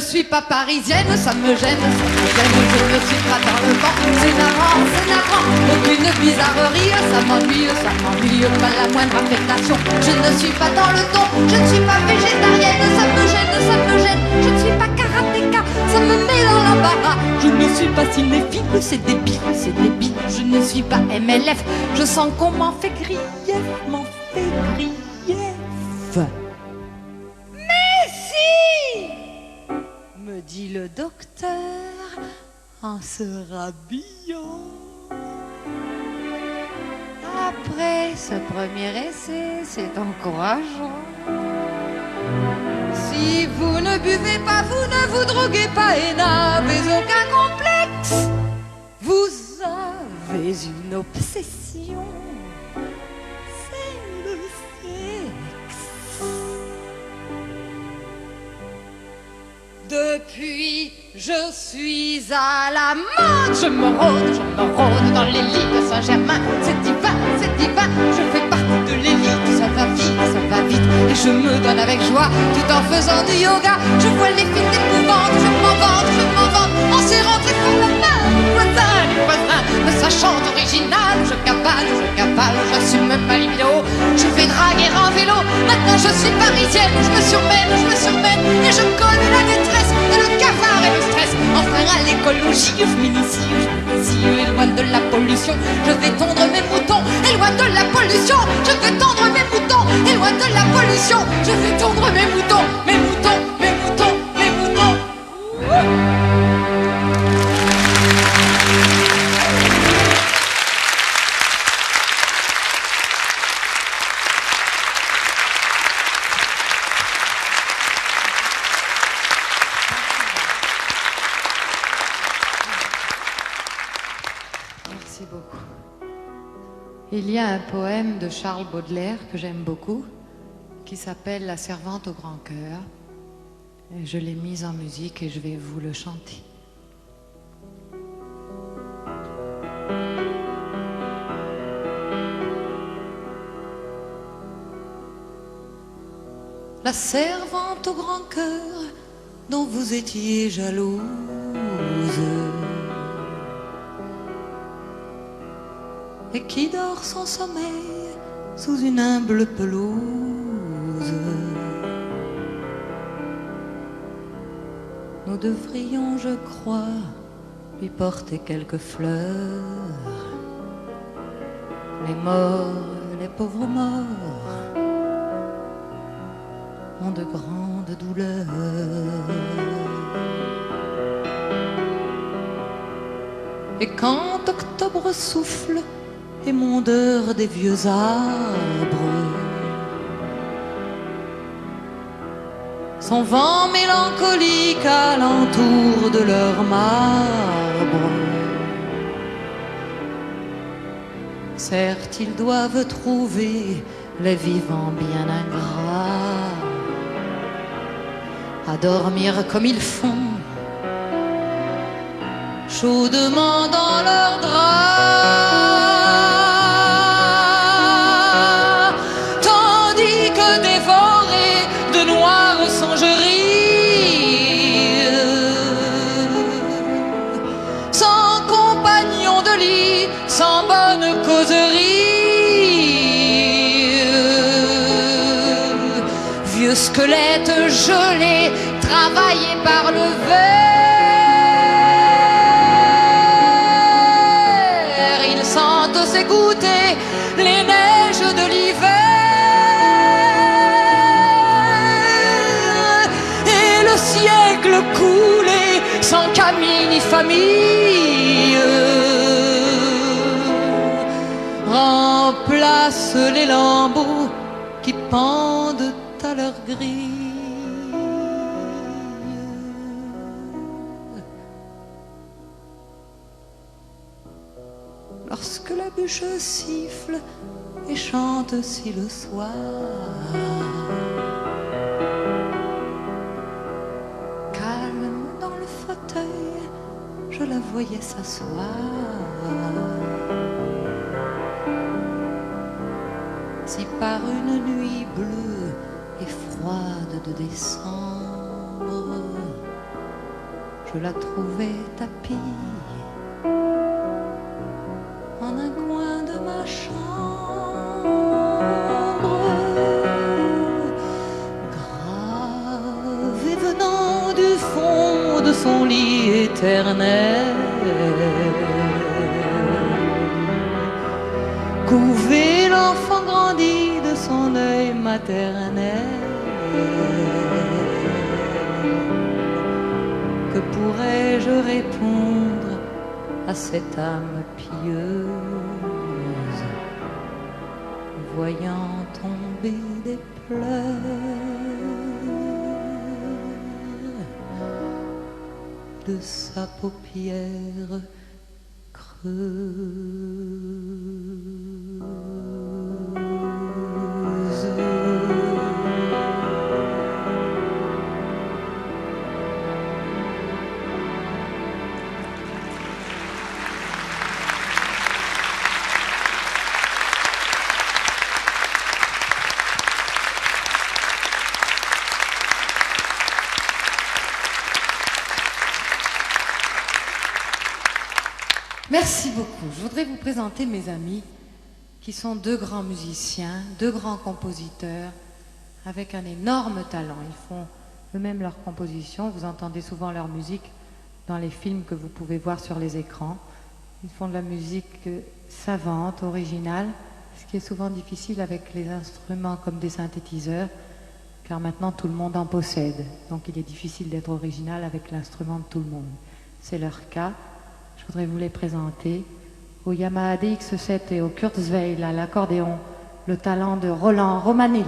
suis pas parisienne, ça me gêne, je ne suis pas dans le temps. C'est navrant, aucune bizarrerie, ça m'ennuie, pas la moindre affectation. Je ne suis pas dans le ton, je ne suis pas végétarienne, ça me gêne, je ne suis pas karatéka, ça me met dans l'embarras. Je ne suis pas cinéphile, c'est débile, je ne suis pas MLF, je sens qu'on m'en fait grief, Mais si, me dit le docteur en se rhabillant. Après ce premier essai, c'est encourageant. Si vous ne buvez pas, vous ne vous droguez pas et n'avez aucun complexe, vous avez une obsession, c'est le sexe. Depuis, je suis à la mode, je me rôde dans les lits de Saint-Germain. C'est divin, je fais partie de l'élite. Ça va vite, et je me donne avec joie, tout en faisant du yoga. Je vois les films d'épouvante, je m'en vante, en serrant très fort la main du voisin, mais ça chante original. Je cavale, j'assume même ma libido. Je fais draguer en vélo, maintenant je suis parisienne. Je me surmène, et je connais la détresse, et le cafard et le stress. Enfin à l'écologie, je m'initie, et loin de la pollution, je vais tondre mes moutons, et loin de la pollution, je vais tondre mes moutons, et loin de la pollution, je vais tondre mes moutons. Merci beaucoup. Il y a un poème de Charles Baudelaire que j'aime beaucoup, qui s'appelle La servante au grand cœur. Et je l'ai mise en musique et je vais vous le chanter. La servante au grand cœur dont vous étiez jalouse, et qui dort son sommeil sous une humble pelouse. Nous devrions, je crois, lui porter quelques fleurs. Les morts, les pauvres morts, ont de grandes douleurs. Et quand octobre souffle, émondeur des vieux arbres, son vent mélancolique alentour de leur marbre. Certes, ils doivent trouver les vivants bien ingrats à dormir comme ils font, chaudement dans leurs draps, tandis que dévorés de noires songeries, sans compagnon de lit, sans bonne causerie, vieux squelettes gelés, travaillés par le ver, ils sentent s'égoutter les neiges de l'hiver, et le siècle coulé sans camille ni famille remplace les lambeaux qui pendent à leur grille. Lorsque la bûche siffle et chante si le soir, calme dans le fauteuil, je la voyais s'asseoir. Si par une nuit bleue et froide de décembre, je la trouvai tapie en un coin de ma chambre, grave et venant du fond de son lit éternel, couvé l'enfant grandit de son œil maternel. Que pourrais-je répondre à cette âme pieuse, voyant tomber des pleurs de sa paupière creuse. Merci beaucoup. Je voudrais vous présenter mes amis qui sont deux grands musiciens, deux grands compositeurs avec un énorme talent. Ils font eux-mêmes leurs compositions. Vous entendez souvent leur musique dans les films que vous pouvez voir sur les écrans. Ils font de la musique savante, originale, ce qui est souvent difficile avec les instruments comme des synthétiseurs, car maintenant tout le monde en possède. Donc il est difficile d'être original avec l'instrument de tout le monde. C'est leur cas. Je voudrais vous les présenter. Au Yamaha DX7 et au Kurzweil à l'accordéon, le talent de Roland Romanelli.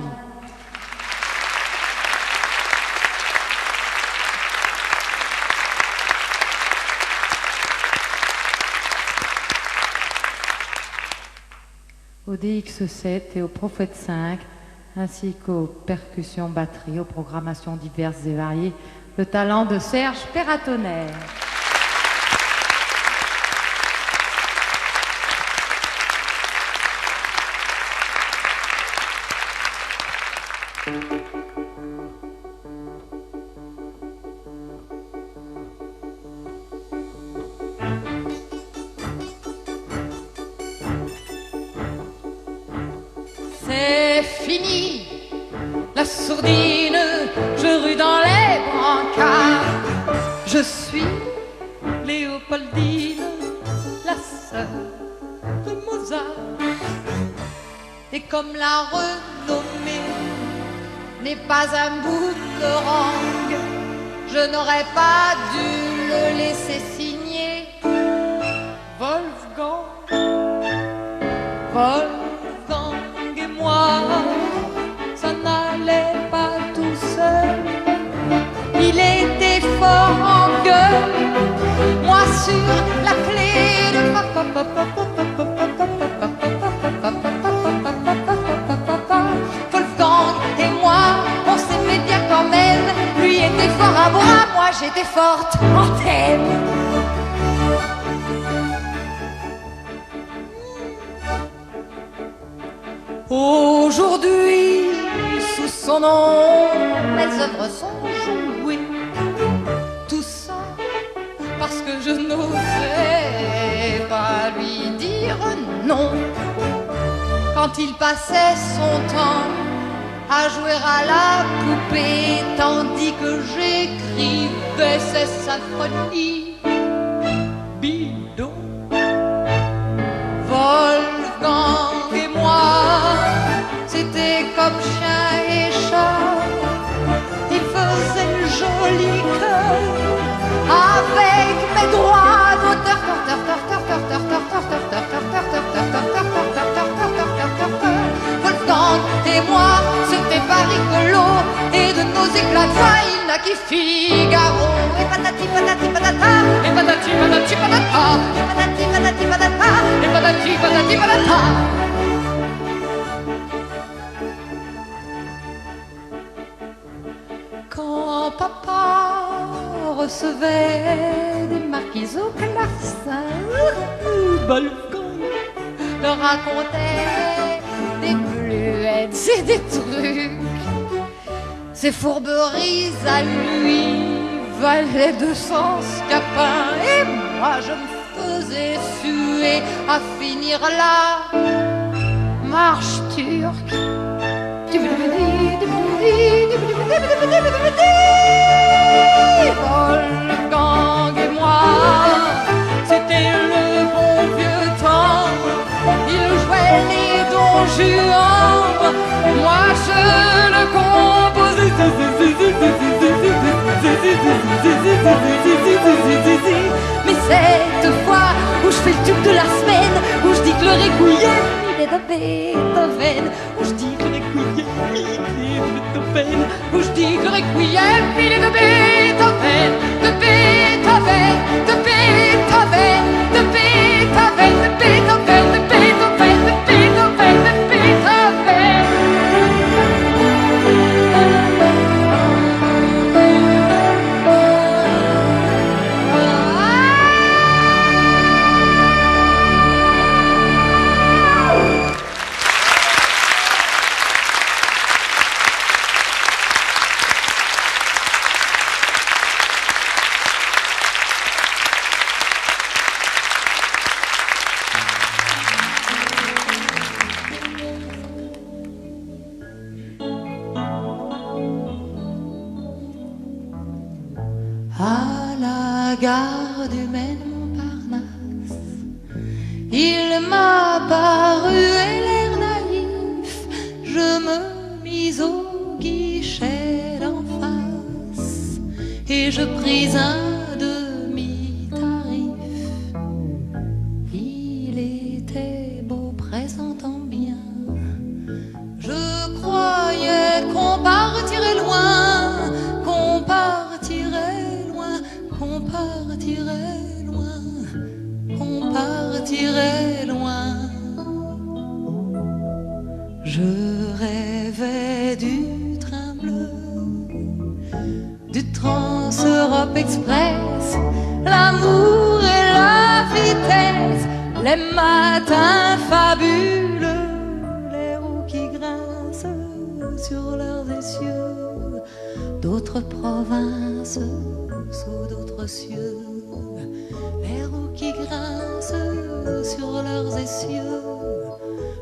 Au DX7 et au Prophet 5, ainsi qu'aux percussions batterie, aux programmations diverses et variées, le talent de Serge Perratonnerre. C'est fini, la sourdine, je rue dans les brancards. Je suis Léopoldine, la sœur de Mozart. Et comme la renommée n'est pas un boomerang, je n'aurais pas dû le laisser signer. Wolfgang, Wolfgang et moi, ça n'allait pas tout seul. Il était fort en gueule, moi sur la clé de Wolfgang et moi, on s'aimait bien quand même. Lui était fort à bras, moi j'étais forte en thème. Aujourd'hui, sous son nom, mes œuvres sont jouées. Tout ça parce que je n'osais pas lui dire non. Quand il passait son temps à jouer à la poupée, tandis que j'écrivais ses symphonies bidons. Wolfgang et moi, c'était comme chien et chat. Il faisait le joli cœur avec mes droits d'auteur. Wolfgang et moi, c'était pas rigolo. Et de nos éclats de voix, il n'a qui Figaro. Et patati patati patata, et patati patati patata, et patati patati patata, et patati patati patata. Quand papa recevait des marquises aux classes, Wolfgang leur racontait des bluettes et des trucs. Ses fourberies à lui valait 200 scapins et moi je me faisais suer à finir la marche turque. Wolfgang et moi, c'était le bon vieux temps. Il jouait les Don Juan, moi je le composais. Mais cette fois où je fais le tube de la semaine, où je dis que le requiem il est de Beethoven, où je dis que le requiem il est de Beethoven, où je dis que le requiem il est de Beethoven, de Beethoven, de Beethoven, de Beethoven, de Beethoven, de Beethoven, de Beethoven, de Beethoven. À la gare du Maine-Montparnasse, il m'a paru l'air naïf. Je me mis au guichet d'en face et je pris un demi-tarif. Il était beau, présentant bien. Je croyais qu'on partirait loin, qu'on partirait loin, qu'on partirait loin, qu'on partirait loin. Je rêvais du train bleu, du Trans-Europe Express, l'amour et la vitesse, les matins fabuleux, les roues qui grincent sur leurs essieux, d'autres provinces sous d'autres cieux, les roues qui grincent sur leurs essieux,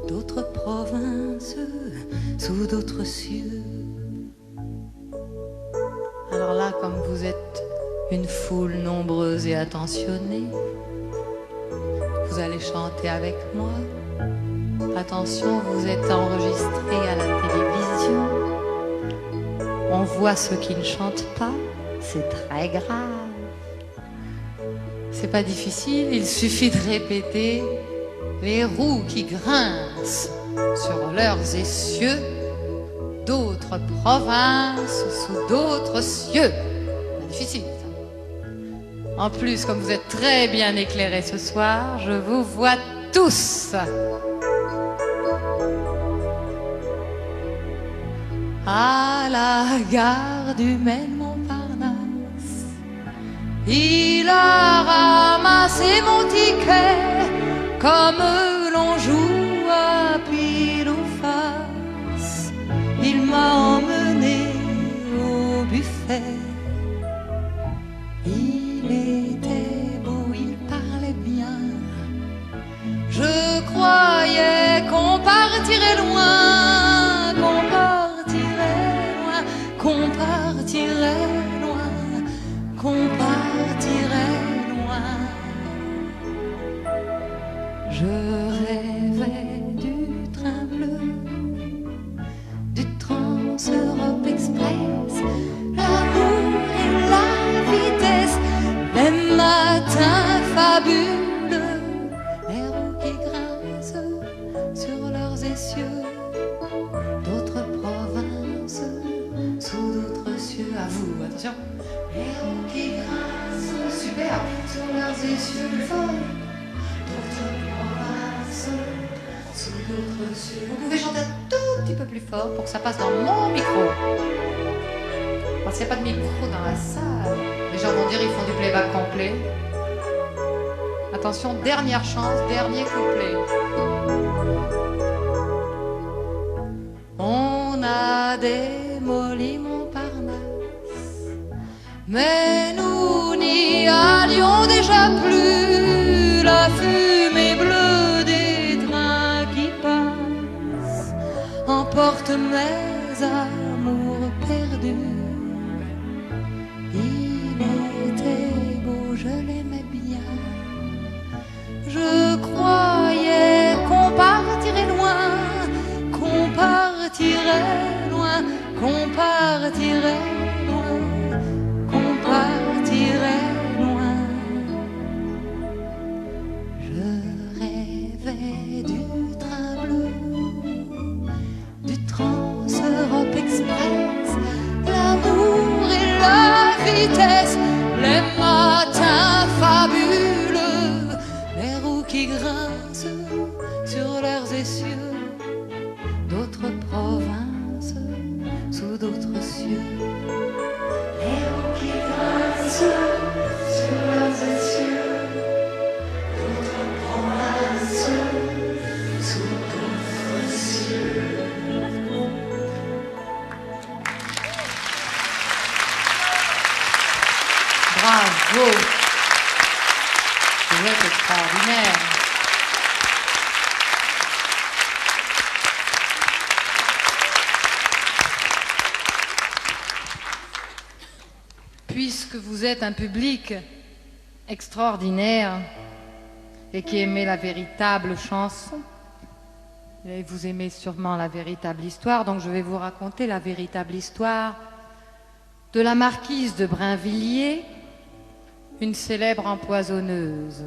d'autres provinces sous d'autres cieux. Alors là, comme vous êtes une foule nombreuse et attentionnée, vous allez chanter avec moi. Attention, vous êtes enregistré à la télévision. On voit ceux qui ne chantent pas, c'est très grave. C'est pas difficile, il suffit de répéter les roues qui grincent sur leurs essieux, d'autres provinces sous d'autres cieux. C'est difficile ça. En plus, comme vous êtes très bien éclairés ce soir, je vous vois tous. À la gare du Maine-Montparnasse, il a ramassé mon ticket comme l'on joue à pile ou face. Il m'a emmené au buffet. Il était beau, il parlait bien. Je croyais qu'on partirait loin, qu'on partirait loin, qu'on partirait loin, qu'on partirait loin. Je rêvais du train bleu, du Trans-Europe Express, l'amour et la vitesse, les matins fabuleux, les roues qui grincent sur leurs essieux, d'autres provinces sous d'autres cieux. À vous, attention. Les roues qui grincent, super, sur leurs essieux, plus fort. D'autres provinces sous d'autres cieux. Vous pouvez chanter un tout petit peu plus fort pour que ça passe dans mon micro. Parce qu'il n'y a pas de micro dans la salle. Les gens vont dire ils font du playback complet. Attention, dernière chance, dernier couplet. On a démoli Montparnasse Mais nous n'y allions déjà plus, la fumée bleue des trains qui passent emporte mes amours perdus. Il était beau, je l'aimais bien. Je croyais qu'on partirait loin, qu'on partirait loin, qu'on partirait loin, qu'on partirait loin. Je rêvais du train bleu, du Trans-Europe Express, l'amour et la vitesse, les matins fabuleux, les roues qui grincent sur leurs essieux, d'autres provinces sous d'autres cieux. Les roues qui grincent sur leurs essieux, d'autres provinces sous d'autres cieux. Bravo! Vous êtes extraordinaire. Puisque vous êtes un public extraordinaire et qui aimez la véritable chanson, et vous aimez sûrement la véritable histoire, donc je vais vous raconter la véritable histoire de la marquise de Brinvilliers, une célèbre empoisonneuse.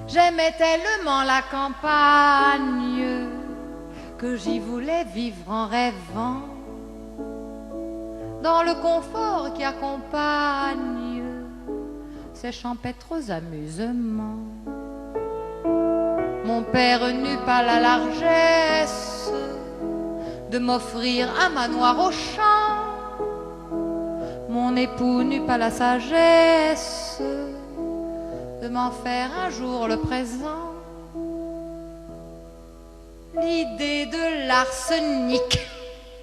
J'aimais tellement la campagne que j'y voulais vivre en rêvant, dans le confort qui accompagne ces champêtres amusements. Mon père n'eut pas la largesse de m'offrir un manoir au champ. Mon époux n'eut pas la sagesse de m'en faire un jour le présent. L'idée de l'arsenic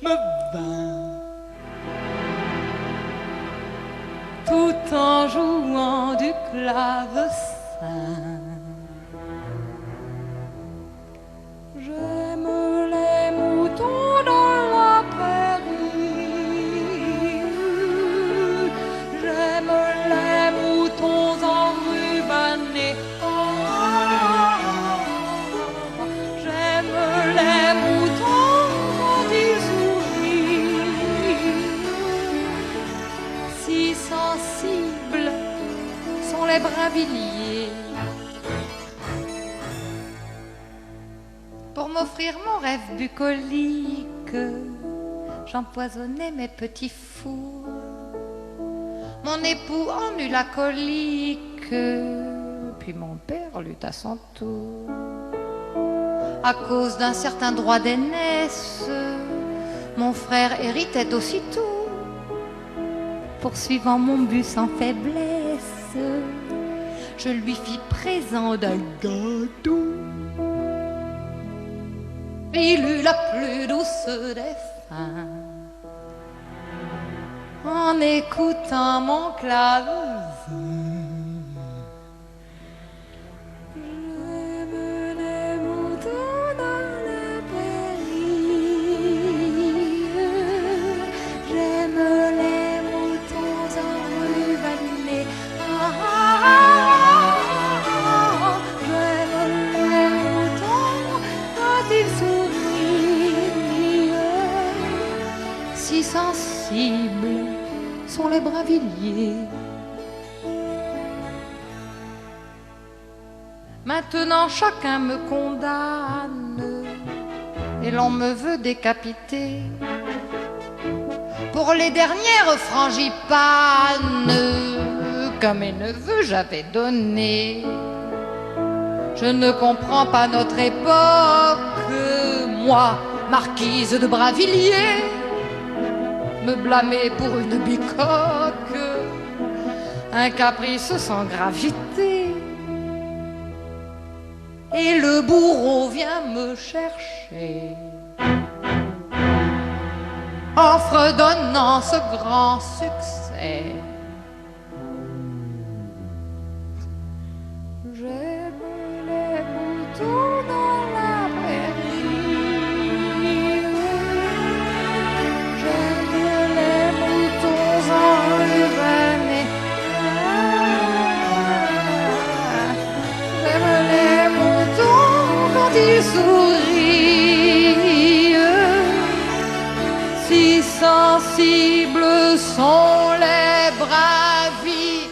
me vint tout en jouant du clavecin. J'aime les moutons dans la prairie, j'aime les moutons enrubanés, j'aime les moutons quand ils sourient. Si sensibles sont les Brinvilliers. Pour m'offrir mon rêve bucolique, j'empoisonnais mes petits fours. Mon époux en eut la colique, puis mon père l'eut à son tour. À cause d'un certain droit d'aînesse, mon frère héritait aussitôt. Poursuivant mon but sans faiblesse, je lui fis présent d'un gâteau. Il eut la plus douce des fins en écoutant mon clavecin. J'aime les moutons dans la prairie, j'aime les moutons enrubanés, j'aime les moutons quand ils sourient. Si sensibles sont les Brinvilliers. Maintenant chacun me condamne et l'on me veut décapiter. Pour les dernières frangipanes qu'à mes neveux j'avais données, je ne comprends pas notre époque, moi, marquise de Brinvilliers, me blâmer pour une bicoque, un caprice sans gravité. et le bourreau vient me chercher en fredonnant ce grand succès. J'aime les moutons dans la prairie, j'aime les moutons enlevés, j'aime les moutons quand ils sourient, si sensibles sont les bravis.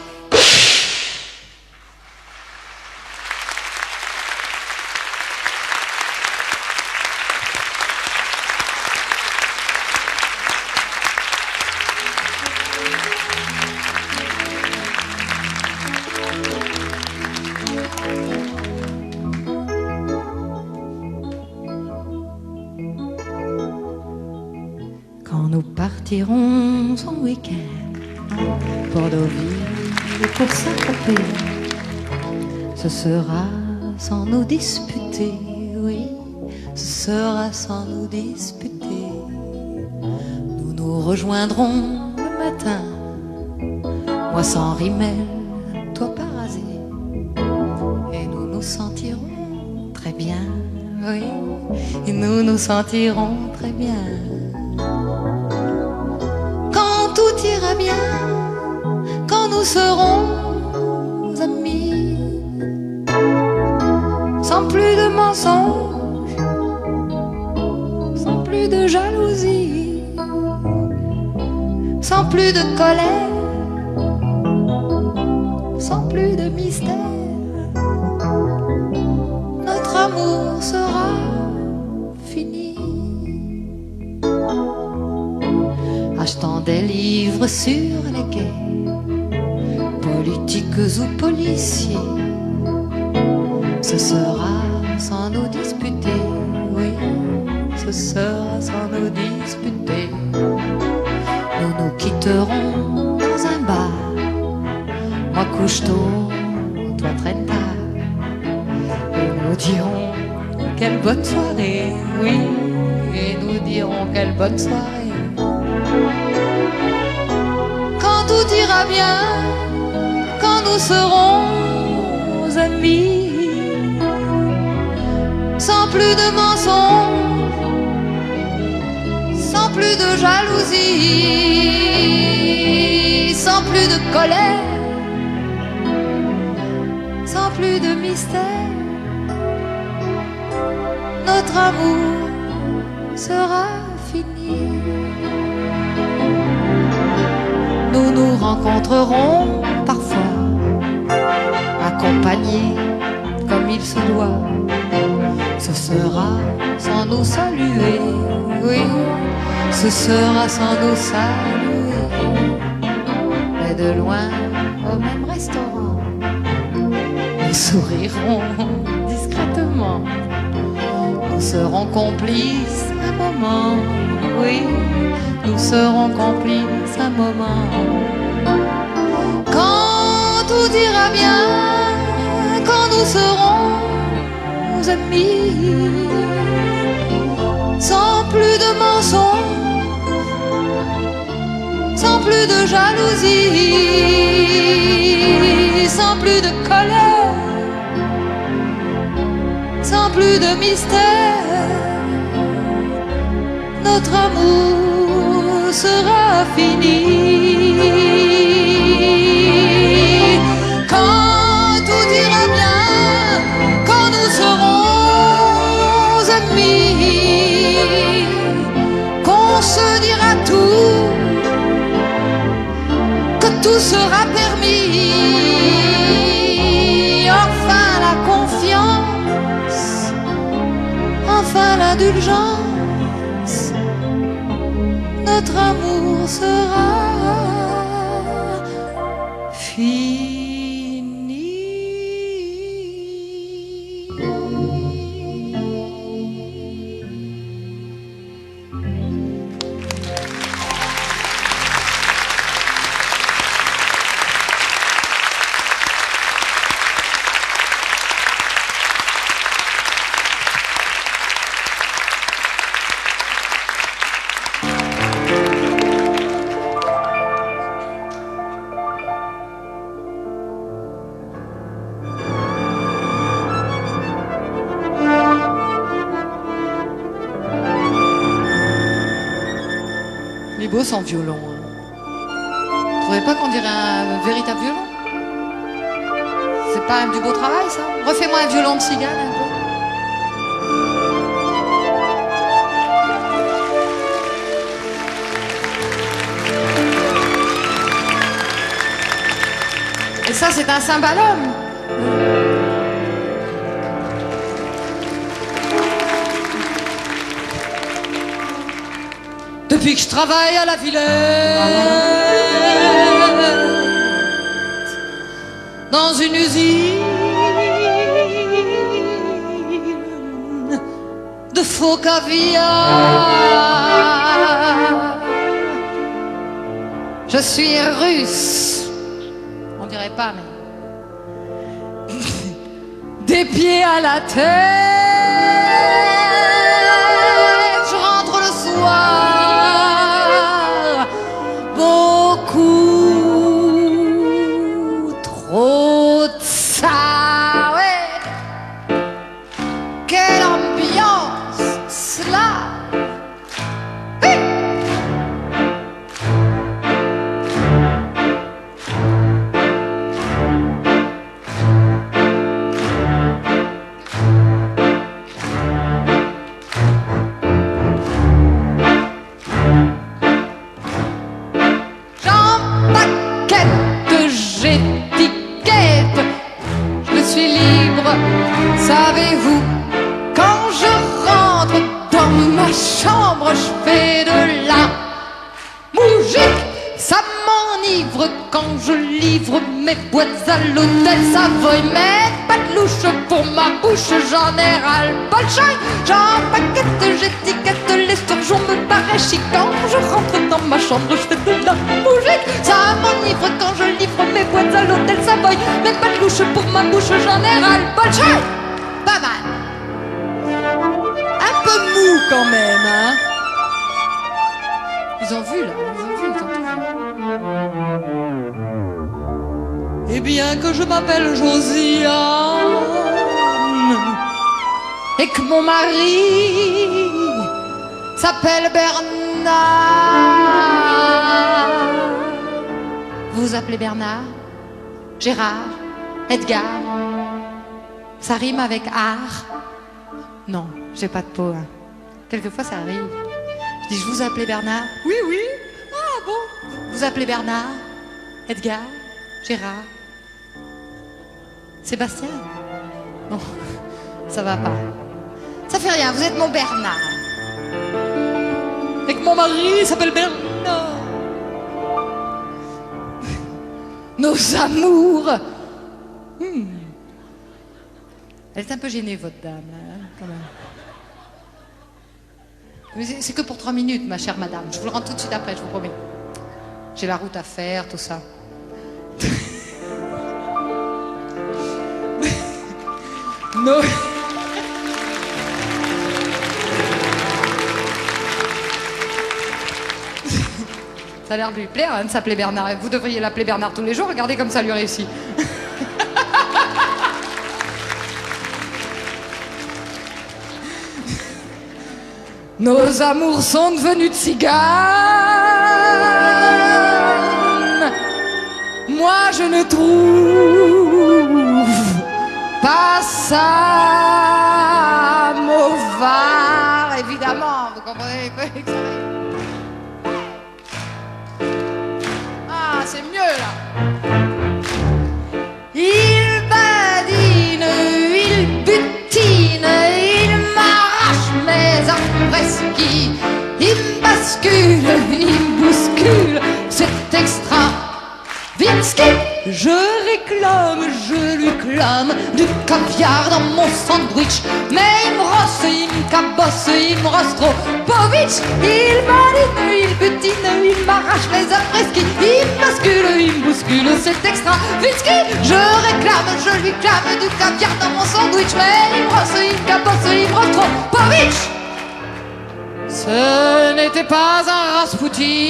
Quand nous partirons en week-end pour Deauville et pour Saint-Tropez, ce sera sans nous disputer, oui, ce sera sans nous disputer. Nous nous rejoindrons le matin, moi sans rimel, toi parasé, et nous nous sentirons très bien, oui, et nous nous sentirons très bien. Quand tout ira bien, quand nous serons amis, sans plus de mensonges, sans plus de jalousie, sans plus de colère, sans plus de mystère, notre amour sera fini. Achetant des livres sur les quais, politiques ou policiers, ce sera sans nous disputer, oui, ce sera sans nous disputer. Nous nous quitterons dans un bar, moi couche tôt, toi traîne tard, et nous dirons quelle bonne soirée, oui, et nous dirons quelle bonne soirée. Quand tout ira bien, quand nous serons amis, sans plus de mensonges, sans plus de jalousie, sans plus de colère, sans plus de mystère, notre amour sera fini. Nous nous rencontrerons parfois, accompagnés comme il se doit. Ce sera sans nous saluer, oui, ce sera sans nous saluer. Mais de loin, au même restaurant, nous sourirons discrètement. Nous serons complices un moment, oui, nous serons complices un moment. Quand tout ira bien, quand nous serons amis, sans plus de mensonges, sans plus de jalousie, sans plus de colère, sans plus de mystère, notre amour sera fini. Quand tout ira bien, quand nous serons amis, qu'on se dira tout, que tout sera permis, enfin la confiance, enfin l'indulgence, notre amour sera fini. beau sans violon. Vous trouvez pas qu'on dirait un véritable violon? C'est pas du beau travail, ça? Refais-moi un violon de cigale, un peu. Et ça, c'est un cymbalum. Depuis que je travaille à la Villette, dans une usine de faux caviar, je suis russe, on dirait pas, mais des pieds à la tête, je rentre le soir, beaucoup trop de ça, ouais. Quelle ambiance, cela. Hey. Savez-vous, quand je rentre dans ma chambre, je fais de la musique. Ça m'enivre quand je livre mes boîtes à l'hôtel Savoy. Mais pas de louche pour ma bouche, j'en ai ras-le-bol. J'empaquette, j'étiquette, l'esturgeon me paraît chic. Quand je rentre dans ma chambre, je fais de la musique. Ça m'enivre quand je livre mes boîtes à l'hôtel Savoy. Mais pas de louche pour ma bouche, j'en ai ras-le-bol. Pas mal. Un peu mou quand même, hein. Ils ont vu là, ils ont tout vu. Eh bien que je m'appelle Josiane et que mon mari s'appelle Bernard. Vous vous appelez Bernard? Gérard? Edgar? Ça rime avec art? Non, j'ai pas de peau. Hein. Quelquefois ça arrive. Je dis, je vous appelais Bernard? Oui, oui. Ah bon? Vous appelez Bernard? Edgar? Gérard? Sébastien? Non, ça va pas. Ça fait rien, vous êtes mon Bernard. Et que mon mari s'appelle Bernard. Nos amours. Elle est un peu gênée, votre dame, hein, quand même. Mais c'est que pour 3 minutes, ma chère madame. Je vous le rends tout de suite après, je vous promets. J'ai la route à faire, tout ça. Non. Ça a l'air de lui plaire, hein, de s'appeler Bernard. Vous devriez l'appeler Bernard tous les jours. Regardez comme ça lui réussit. Nos amours sont devenus tziganes. Moi je ne trouve pas ça mauvais. Évidemment, vous comprenez. Ah, c'est mieux là. Il badine, il butine, il m'arrache mes après-ski, il me bascule, il me bouscule, c'est extra. Vinsky, je réclame, je lui clame du caviar dans mon sandwich. Mais il me rosse, il me cabosse, il me rosse trop. Povitch, il badine, il butine, il m'arrache les après-ski, il me bascule, il me bouscule, c'est extra. Vinsky, je réclame, je lui clame du caviar dans mon sandwich. Mais il me rosse, il me cabosse, il me rosse trop. Povitch, ce n'était pas un Rasputin.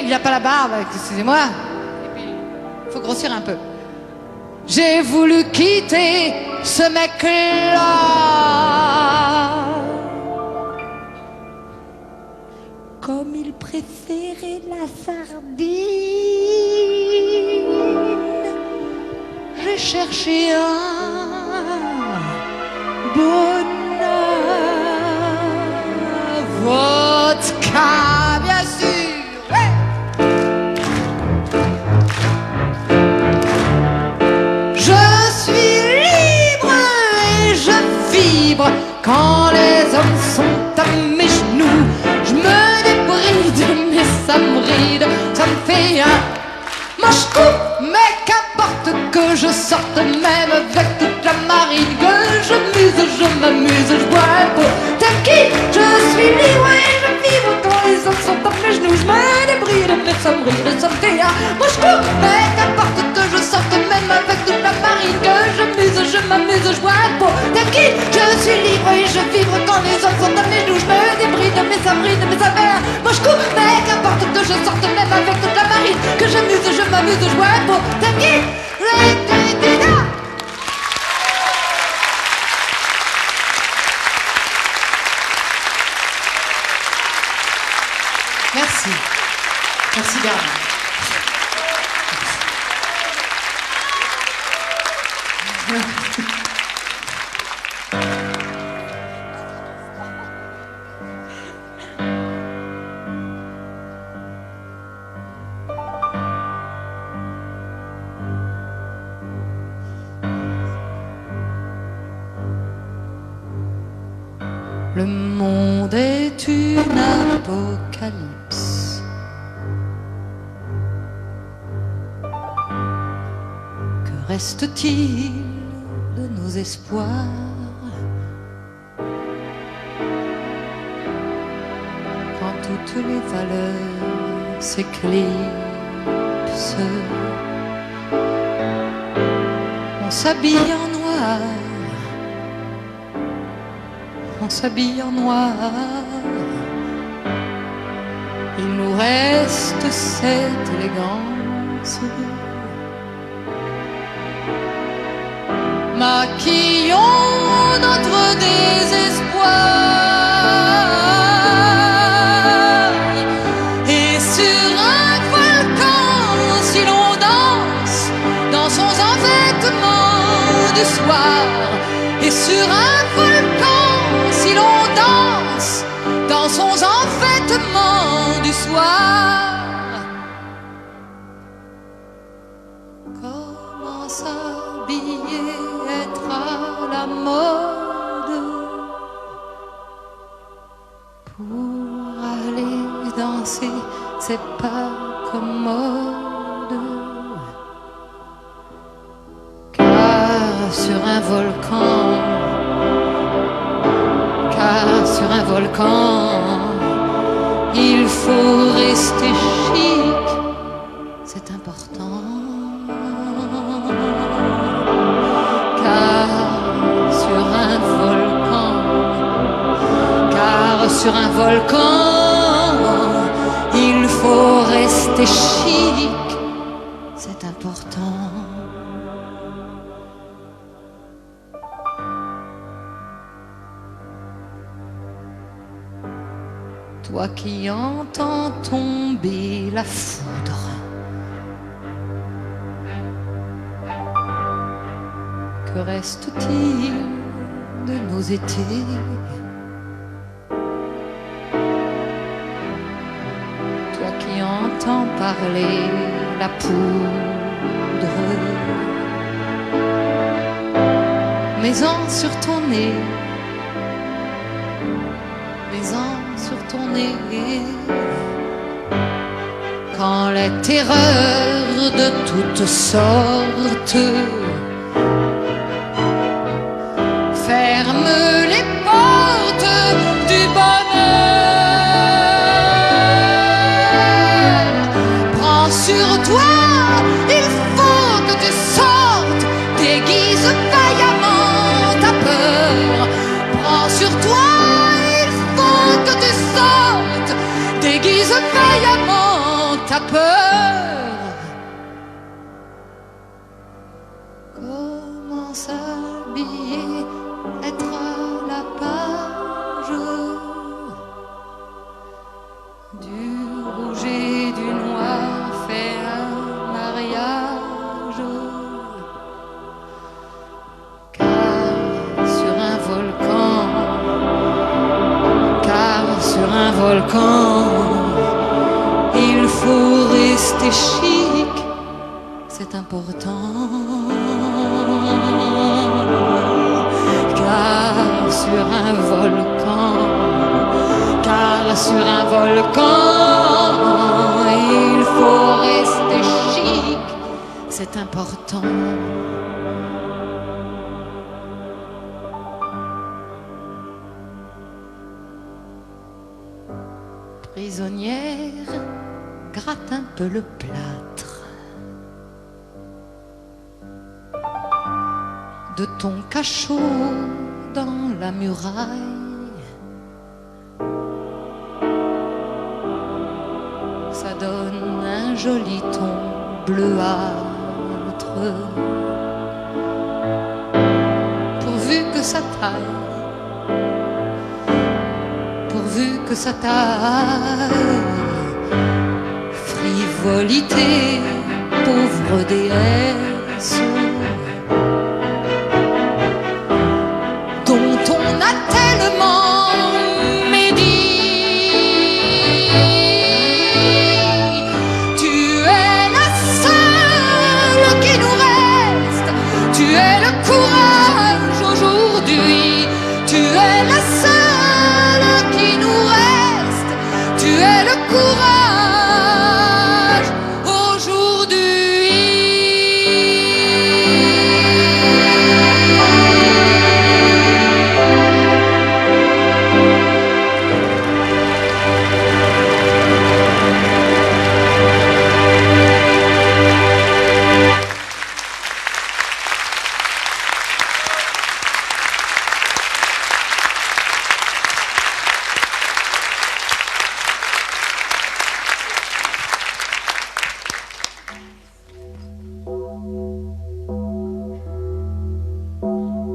Il n'a pas la barbe, excusez-moi. Et puis, il faut grossir un peu. J'ai voulu quitter ce mec-là. comme il préférait la sardine. J'ai cherché un bonheur, vodka, bien sûr. Ouais. Je suis libre et je vibre quand les hommes sont à mes genoux. Je me débride, mais ça me ride, ça me fait un manche-cou. Mais qu'importe que je sorte même avec toute la marine, que je muse, je m'amuse, je bois un pot. T'es qui? Je suis libre et je vibre quand les hommes sont à mes genoux. Je me débride, mais ça me ride, ça me fait un manche-cou. Mais qu'importe que je sorte même avec toute la marine, que je muse, je m'amuse, je bois un pot. T'es qui? Je suis libre et je vibre quand les hommes sont à mes genoux. Je me débride, mais ça me ride, mais ça fait un manche-cou. Mais qu'importe que je sorte même avec toute la marine, que je muse, je m'amuse, je bois un pot. T'es qui? Merci. Merci Bernard. Le monde est une apocalypse. Que reste-t-il de nos espoirs quand toutes les valeurs s'éclipsent? On s'habille en noir, on s'habille en noir. Il nous reste cette élégance. Maquillons notre désespoir. Et sur un volcan, si l'on danse, dansons en vêtements du soir. Et sur un volcan, si l'on danse, dansons en vêtements du soir. Comment s'habiller, être à la mode pour aller danser, c'est pas commode. Car sur un volcan, sur un volcan, il faut rester chic, c'est important. Car sur un volcan, il faut rester chic, c'est important. Toi qui entends tomber la foudre, que reste-t-il de nos étés? Toi qui entends parler la poudre, mets-en sur ton nez, mets-en sur ton nez. Quand les terreurs de toutes sortes ferment les portes du bonheur, prends sur toi, il faut que tu sortes, déguise vaillamment ta peur. Prends sur toi, il faut que tu sortes, déguise vaillamment ta peur. Comment s'habiller, être à la page volcan. Il faut rester chic, c'est important. Car sur un volcan, il faut rester chic, c'est important. Prisonnière, gratte un peu le plâtre de ton cachot dans la muraille. Ça donne un joli ton bleuâtre, pourvu que ça taille, pourvu que ça taille. Frivolité, pauvre déesse, dont on a tellement médit. Tu es la seule qui nous reste, tu es le courage aujourd'hui, tu es la seule qui nous reste, tu es le courage.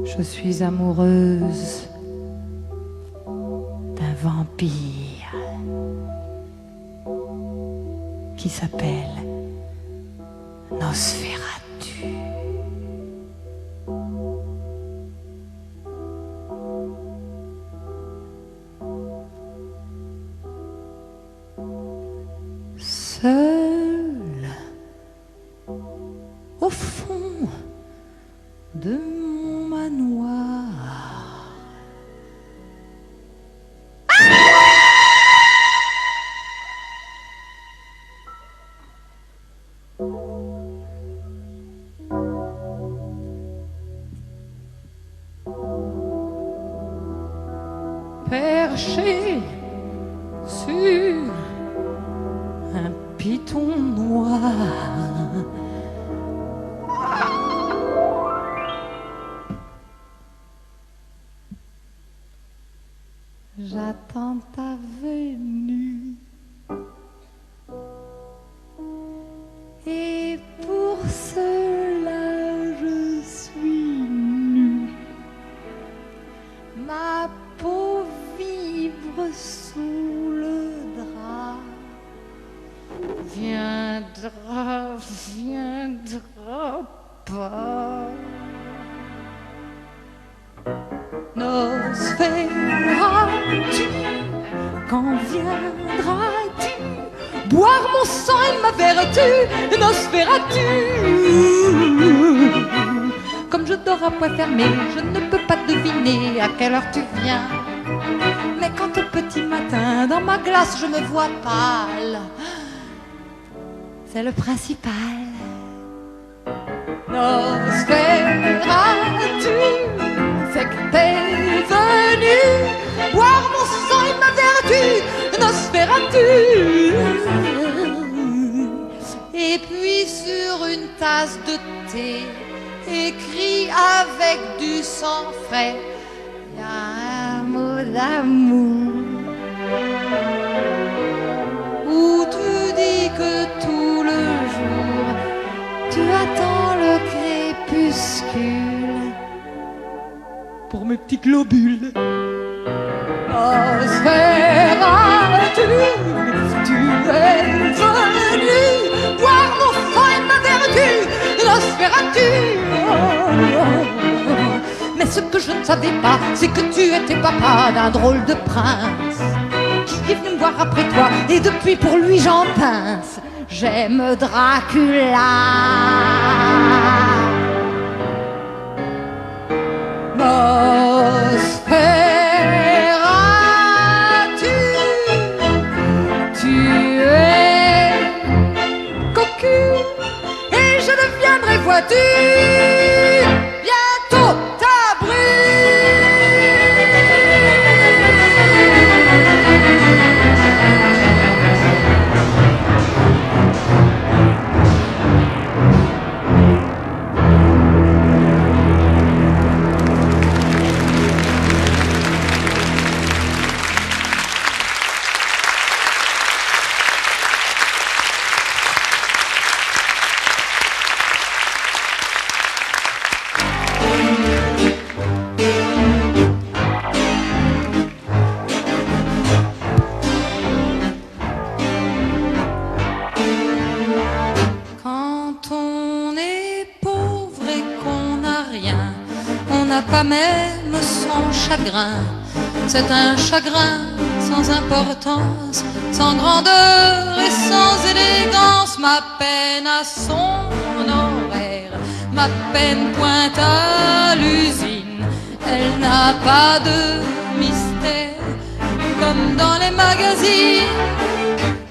Je suis amoureuse d'un vampire qui s'appelle Nosferatu. Seul au fond de mon manoir, perché sur un piton noir. J'attends ta venue, et pour cela je suis nue. Ma peau vibre sous le drap. Viendra, viendra pas. Nosferatu, quand viendras-tu boire mon sang et ma vertu? Nosferatu, comme je dors à poing fermé, je ne peux pas deviner à quelle heure tu viens. Mais quand au petit matin, dans ma glace, je me vois pâle, c'est le principal. Nosferatu, c'est que t'es venu boire mon sang et ma vertu. Nosferatu. Et puis sur une tasse de thé, écrit avec du sang frais, y a un mot d'amour où tu dis que tout le jour tu attends le crépuscule pour mes petits globules. Nosferatu, tu es venu boire mon sang et ma vertu. Nosferatu. Mais ce que je ne savais pas, c'est que tu étais papa d'un drôle de prince qui est venu me voir après toi. Et depuis pour lui j'en pince. J'aime Dracula. Nosferatu, tu es cocu et je deviendrai, vois-tu, bientôt ta pas même son chagrin. C'est un chagrin sans importance, sans grandeur et sans élégance. Ma peine a son horaire, ma peine pointe à l'usine. Elle n'a pas de mystère comme dans les magazines.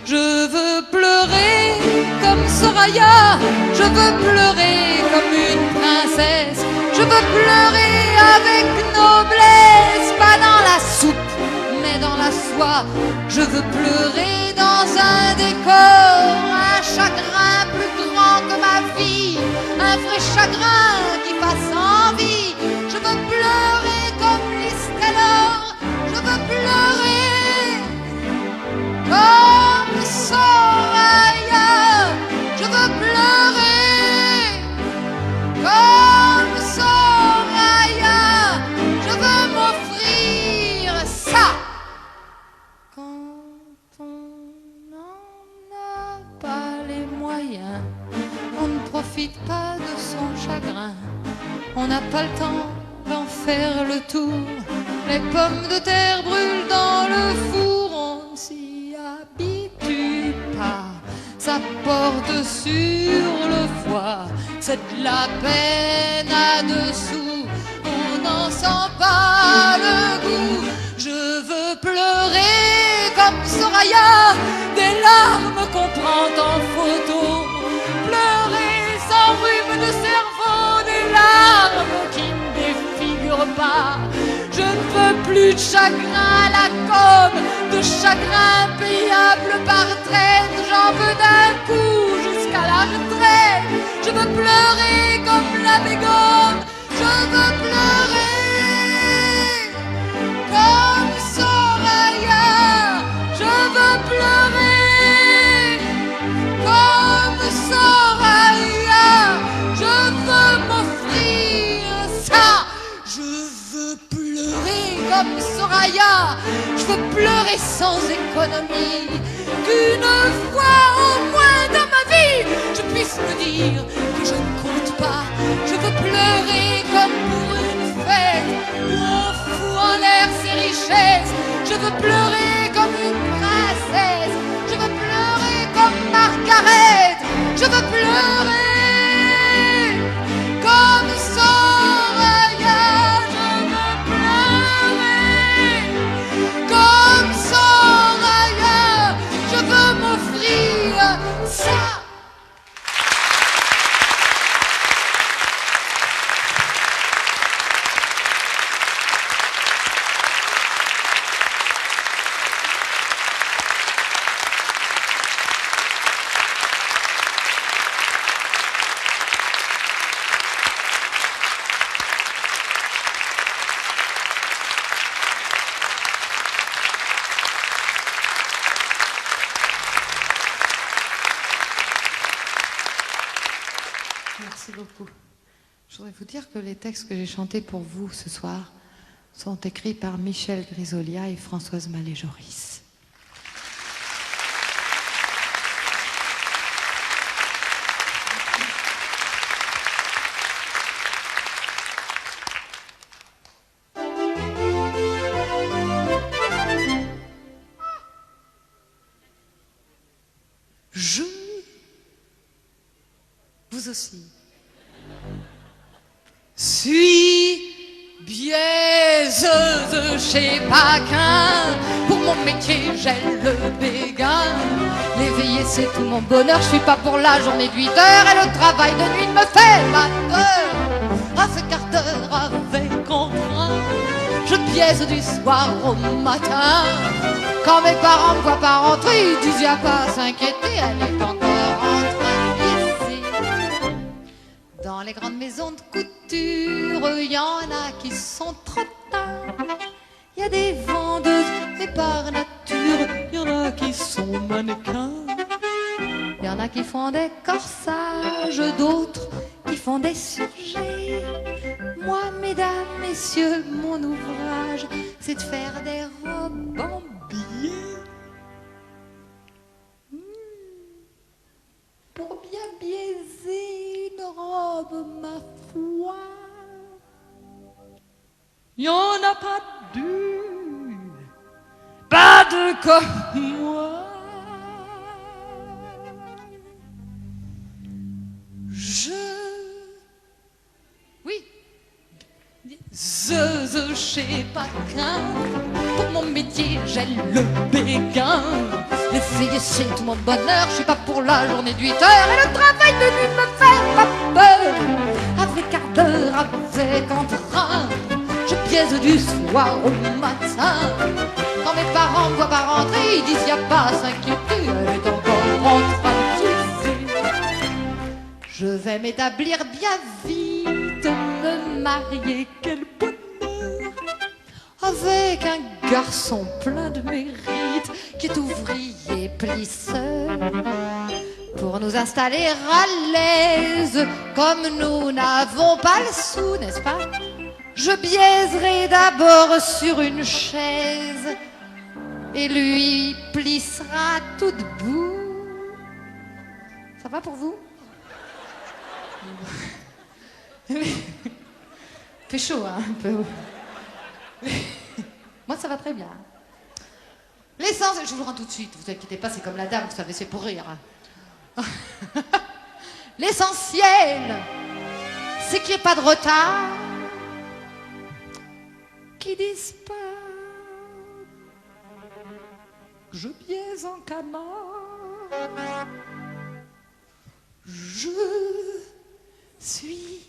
Je veux pleurer comme Soraya, je veux pleurer comme une princesse. Je veux pleurer avec noblesse, pas dans la soupe, mais dans la soie. Je veux pleurer dans un décor, un chagrin plus grand que ma vie, un vrai chagrin qui fasse envie. Je veux pleurer comme Listelor, je veux pleurer comme Soraya. Je veux pleurer comme Soraya, je veux m'offrir ça. Quand on n'en a pas les moyens, on ne profite pas de son chagrin. On n'a pas le temps d'en faire le tour. Les pommes de terre brûlent dans le four, on ne s'y habitue pas. Ça porte sur le foie, c'est de la peine à dessous, on n'en sent pas le goût. Je veux pleurer comme Soraya, des larmes qu'on prend en photo. Pleurer sans rhume de cerveau, des larmes qui ne défigurent pas. Je ne veux plus de chagrin à la com, de chagrin payable par traite. J'en veux d'un coup jusqu'à la retraite. Je veux pleurer comme la Bégone, je veux pleurer comme Soraya. Je veux pleurer comme Soraya. Je veux m'offrir ça. Je veux pleurer comme Soraya. Je veux pleurer sans économie. Qu'une fois au moins dans ma vie, je puisse me dire que je ne compte pas. Je veux pleurer comme pour une fête où on fout en l'air ses richesses. Je veux pleurer comme une princesse. Je veux pleurer comme Margaret. Je veux pleurer comme Soraya. Je veux pleurer comme Soraya. Je veux m'offrir ça. Merci beaucoup. Je voudrais vous dire que les textes que j'ai chantés pour vous ce soir sont écrits par Michel Grisolia et Françoise Mallet-Joris. aussi. Suis biaiseuse chez Paquin. Pour mon métier, j'ai le béguin. L'éveiller, c'est tout mon bonheur. Je suis pas pour la journée de 8 heures. Et le travail de nuit me fait malheur. À ce quart d'heure avec entrain, je biaise du soir au matin. Quand mes parents me voient pas rentrer, ils disent y'a pas à s'inquiéter, elle est encore en train de biaiser. Dans les grandes maisons de couture, y en a qui sont trop tard. Y a des vendeuses et par nature, y en a qui sont mannequins. Y en a qui font des corsages, d'autres qui font des sujets. Moi, mesdames, messieurs, mon ouvrage, c'est de faire des robes en biais. Pour bien biaiser une robe, ma foi, y en a pas deux, pas deux comme moi. Oui, chez Paquin. Pour mon métier, j'ai le béguin. L'essayer, c'est tout mon bonheur. Je suis pas pour la journée de 8 heures. Et le travail de nuit me fait pas peur. Avec quart d'heure, avec entrain, je biaise du soir au matin. Quand mes parents me voient pas rentrer, ils disent y'a pas à s'inquiéter, elle est encore en train de biaiser. Je vais m'établir bien vite, me marier, quel bonheur, avec un garçon plein de mérite, qui est ouvrier plisseur, pour nous installer à l'aise, comme nous n'avons pas le sou, n'est-ce pas? Je biaiserai d'abord sur une chaise, et lui plissera tout debout. Ça va pour vous? Fait chaud, hein, un peu. Moi, ça va très bien. L'essence, je vous le rends tout de suite, vous inquiétez pas, c'est comme la dame, vous savez, c'est pour rire. L'essentiel, c'est qu'il n'y ait pas de retard, qu'ils disent pas que je biaise en canard. Je suis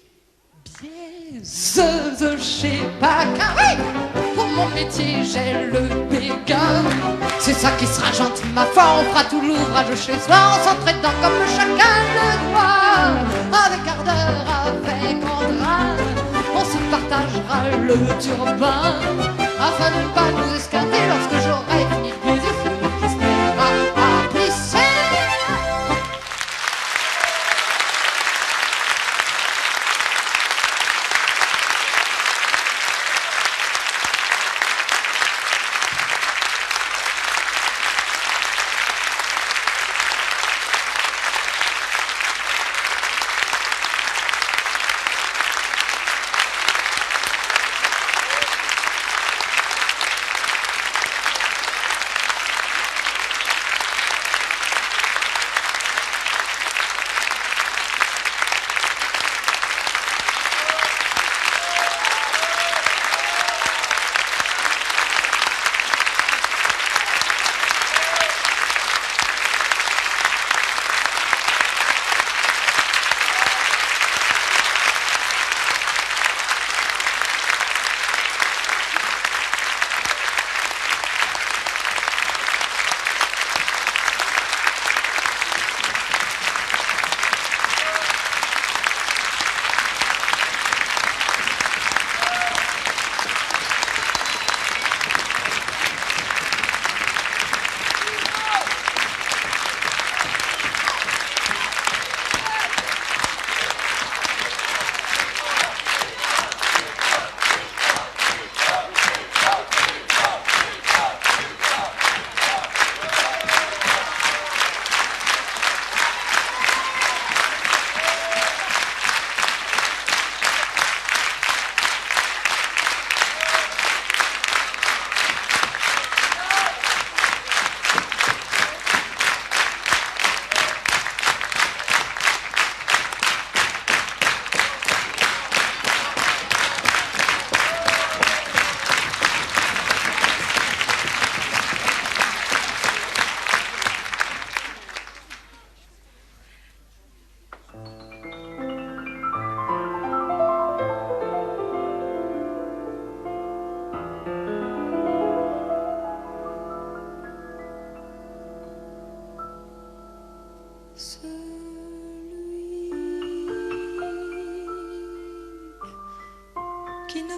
biaiseuse chez Paquin. Oui, pour mon métier, j'ai le béguin. C'est ça qui sera gentil, ma foi. On fera tout l'ouvrage chez soi en s'entraidant comme chacun le doit. Avec ardeur, avec entrain, on se partagera le turbin afin de ne pas nous esquinter lorsque j'aurai fini de baiser celui qui se mettra à plisser.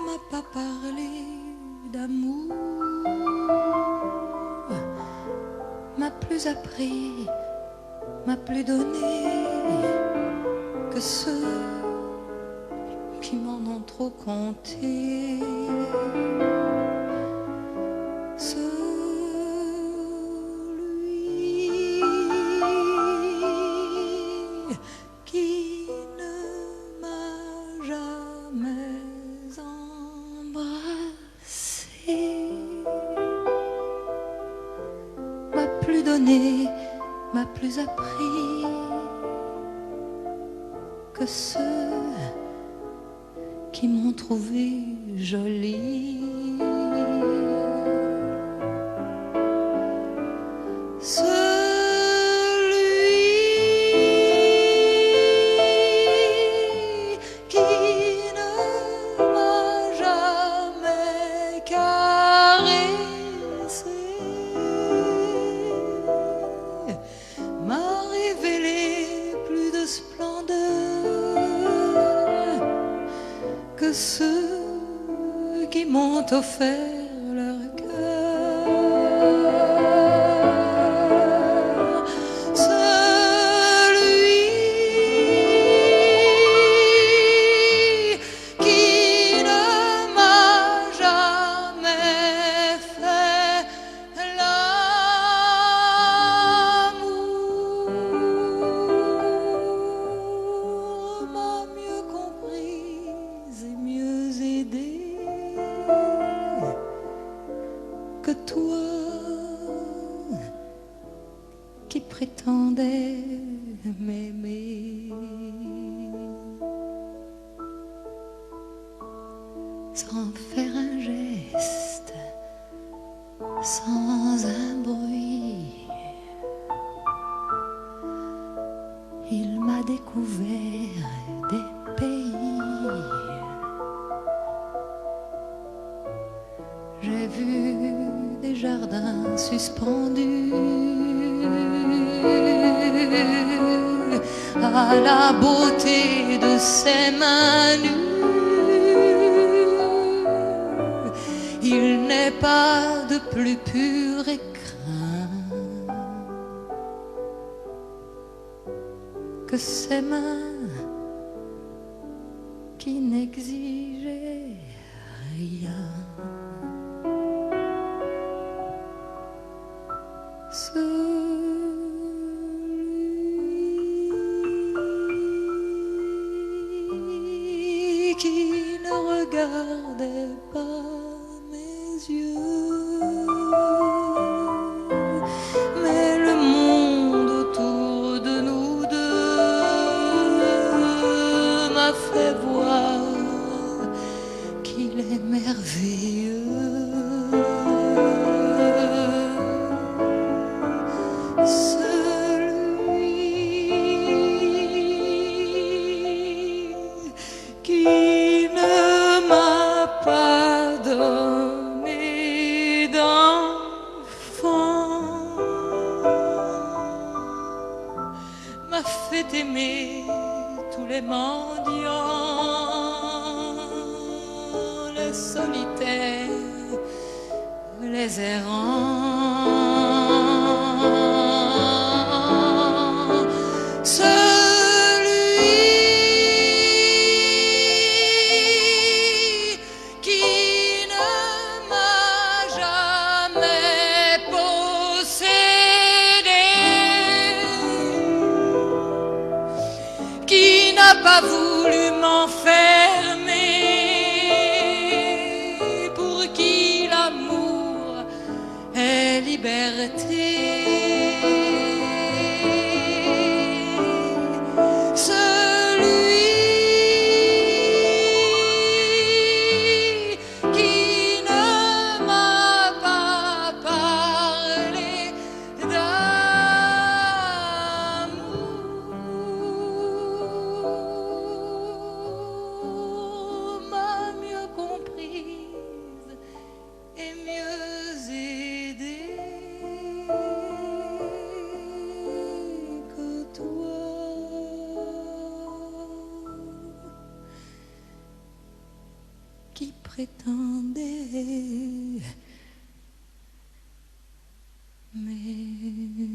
m'a pas parlé d'amour, m'a plus appris, m'a plus donné que ceux qui m'en ont trop compté. Celui qui ne m'a jamais embrassé m'a plus donné, m'a plus appris que ceux qui m'ont trouvé jolie. Celui qui ne m'a jamais caressé m'a révélé plus de splendeur que ceux qui m'ont offert leur cœur. Celui qui ne m'a jamais fait l'amour m'a mieux comprise et mieux aidée que toi qui prétendais m'aimer. Sans faire un geste, sans un bruit, il m'a découvert des pays. J'ai vu des jardins suspendus à la beauté de ses mains nues. Il n'est pas de plus pur écrin que ses mains qui n'exigeaient rien. Celui qui ne regardait pas mes yeux, mais le monde autour de nous deux m'a fait voir qu'il est merveilleux. Celui qui ne m'a pas donné d'enfant m'a fait aimer tous les mendiants, les solitaires, les errants. Celui qui ne m'a jamais possédé, qui n'a pas voulu m'enfermer, pour qui l'amour est qui prétendait m'aimer.